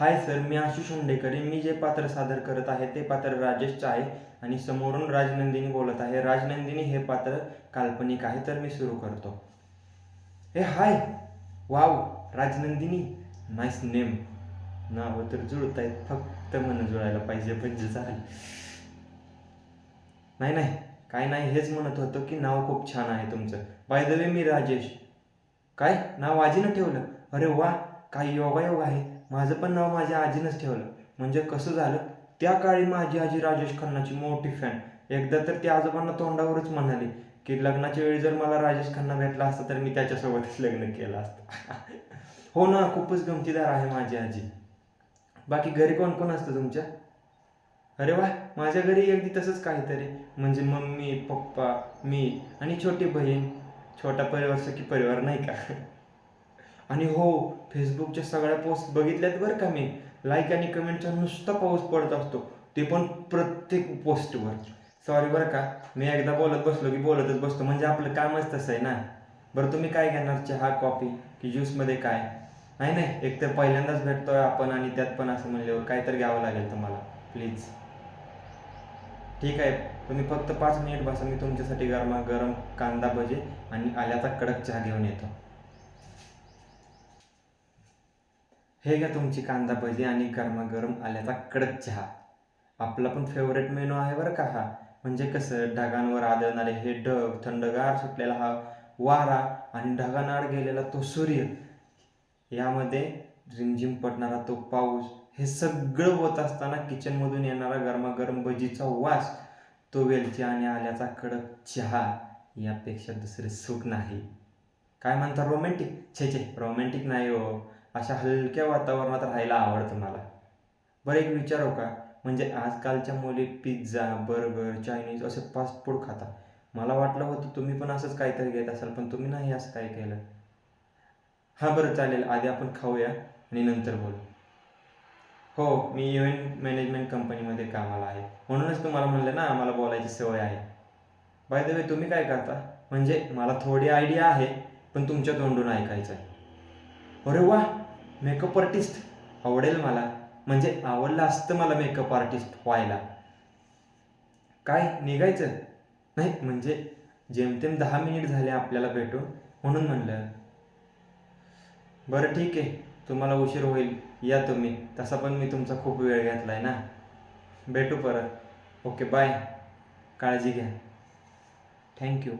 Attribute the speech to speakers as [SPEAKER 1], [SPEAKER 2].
[SPEAKER 1] Hi sir, मी आशिष हुंडेकर. मी जे पात्र सादर करत आहे ते पात्र राजेशचं आहे आणि समोरून राजनंदिनी बोलत आहे. राजनंदिनी हे पात्र काल्पनिक आहे. तर मी सुरू करतो. Hi. Wow, Rajnandini, nice name. नावं तर जुळत आहेत, फक्त मन जुळायला पाहिजे म्हणजे झालं. नाही, काय नाही, हेच म्हणत होतो की नाव खूप छान आहे तुमचं. बाय द वे, मी राजेश. काय नाव आजीनं ठेवलं? अरे वा, काय योगायोग आहे. माझं पण नाव माझ्या आजीनंच ठेवलं. म्हणजे कसं झालं, त्या काळी माझी आजी राजेश खन्नाची मोठी फॅन. एकदा तर ती आजोबांना तोंडावरच म्हणाली की लग्नाच्या वेळी जर मला राजेश खन्ना भेटला असता तर मी त्याच्यासोबतच लग्न केलं असतं. हो ना, खूपच गमतीदार आहे माझी आजी. बाकी घरी कोण कोण असतं तुमच्या? अरे वा, माझ्या घरी अगदी तसंच काहीतरी. म्हणजे मम्मी, पप्पा, मी आणि छोटी बहीण. छोटा परिवार सुखी परिवार, नाही का? आणि हो, फेसबुकच्या सगळ्या पोस्ट बघितल्यात बरं का मी. लाईक आणि कमेंटचा नुसता पाऊस पडत असतो, ते पण प्रत्येक पोस्टवर. सॉरी बरं का, मी एकदा बोलत बसलो की बोलतच बसतो, म्हणजे आपलं कामच तसं आहे ना. बरं, तुम्ही काय घेणार, चहा, कॉफी की ज्यूसमध्ये काय? नाही, एक तर पहिल्यांदाच भेटतोय आपण आणि त्यात पण असं म्हणल्यावर काय तर घ्यावं लागेल तुम्हाला, प्लीज. ठीक आहे, तुम्ही फक्त 5 मिनिट बसा, मी तुमच्यासाठी गरमागरम कांदा भजी आणि आल्याचा कडक चहा घेऊन येतो. हे घ्या तुमची कांदा भजी आणि गरमागरम आल्याचा कडक चहा. आपला पण फेवरेट मेनू आहे बरं का हा. म्हणजे कसं, ढगांवर आदळणारे हे ढग, थंडगार सुटलेला हा वारा आणि ढगांआड गेलेला तो सूर्य, यामध्ये रिमझिम पडणारा तो पाऊस, हे सगळं होत असताना किचनमधून येणारा गरमागरम भजीचा वास, तो वेलची आणि आल्याचा कडक चहा, यापेक्षा दुसरे सुख नाही. काय म्हणता, रोमॅन्टिक? छे, रोमॅन्टिक नाही हो. अशा हलक्या वातावरणात राहायला आवडतं मला. बरं, एक विचारू का? म्हणजे आजकालच्या मुली पिझ्झा, बर्गर, चायनीज असे फास्ट फूड खातात. मला वाटलं होतं तुम्ही पण असंच काहीतरी घेत असाल, पण तुम्ही नाही असं काय केलं. हां बरं, चालेल. आधी आपण खाऊया आणि नंतर बोलू. हो, मी इव्हेंट मॅनेजमेंट कंपनीमध्ये कामाला आहे. म्हणूनच तुम्हाला म्हणलं ना, आम्हाला बोलायची सवय आहे. बाय द वे, तुम्ही काय करता? म्हणजे मला थोडी आयडिया आहे, पण तुमच्या तोंडून ऐकायचं आहे. अरे वा, मेकअप आर्टिस्ट. आवडेल मला. म्हणजे आवडलं असतं मला मेकअप आर्टिस्ट व्हायला. काय निघायचं? नाही, म्हणजे जेमतेम 10 मिनिट झाले आपल्याला भेटून, म्हणून म्हणलं. बरं ठीक आहे, तुम्हाला उशीर होईल, या तुम्ही. तसा पण मी तुमचा खूप वेळ घेतला आहे ना. भेटू परत. Okay, bye. काळजी घ्या. थँक्यू.